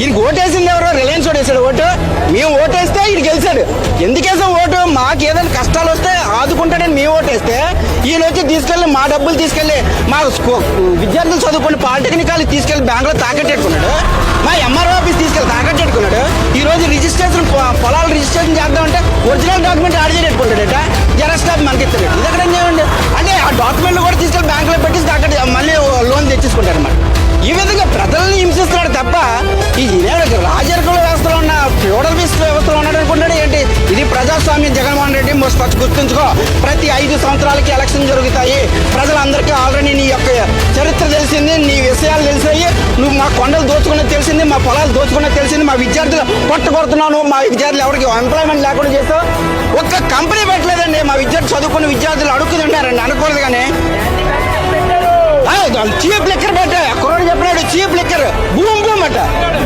ఈయనకి ఓటేసింది ఎవరో Reliance ఓటేసాడు vote. మేము ఓటేస్తే ఈయన గెలిచాడు. ఎందుకేసాం ఓటు? మాకు ఏదైనా కష్టాలు వస్తే ఆదుకుంటాడని మేము ఓటేస్తే ఈయన వచ్చి తీసుకెళ్ళి మా డబ్బులు తీసుకెళ్ళి మా విద్యార్థులు చదువుకుని పాలిటెక్నిక్ కాలేజ్ తీసుకెళ్ళి బ్యాంకులో తాకట్టెట్టుకున్నాడు. మా ఎంఆర్ఓ ఆఫీస్ తీసుకెళ్ళి తాకట్టెట్టుకున్నాడు. ఈ రోజు రిజిస్ట్రేషన్ పొలాలు రిజిస్ట్రేషన్ చేద్దామంటే ఒరిజినల్ డాక్యుమెంట్ ఆర్డర్ పెట్టుకుంటాడట. జెరాక్స్ కాపీ మనకి ఇస్తాడు. ఇది ఎక్కడ చేయండి అంటే ఆ డాక్యుమెంట్లు కూడా తీసుకెళ్ళి బ్యాంకులో పెట్టి తాకట్టు మళ్ళీ లోన్ తెచ్చేసుకుంటారు అన్నమాట. ఈ విధంగా ప్రజల్ని హింసిస్తున్నాడు తప్ప ఈ రాజరిక వ్యవస్థలో ఉన్న ఫ్యూడల్ వ్యవస్థలో ఉన్నాడు అనుకుంటాడు ఏంటి? ఇది ప్రజాస్వామ్యం. జగన్మోహన్ రెడ్డి గుర్తుంచుకో, ప్రతి 5 సంవత్సరాలకి ఎలక్షన్ జరుగుతాయి. ప్రజలందరికీ ఆల్రెడీ నీ యొక్క చరిత్ర తెలిసింది, నీ విషయాలు తెలిసాయి. నువ్వు మా కొండలు దోచుకున్నది తెలిసింది, మా పొలాలు దోచుకున్నది తెలిసింది, మా విద్యార్థులు కొట్టుకొడుతున్నావు, మా విద్యార్థులు ఎవరికి ఎంప్లాయ్మెంట్ లేకుండా చేస్తావు. ఒక్క కంపెనీ పెట్టలేదండి. మా విద్యార్థులు చదువుకున్న విద్యార్థులు అడుగుతుంటారండి, అనకూడదు. కానీ చీప్ లిక్కర్ పెట్టా, కుర్రాడు చెప్పినాడు చీప్ లిక్కర్ బూమ్ బూమ్ అట.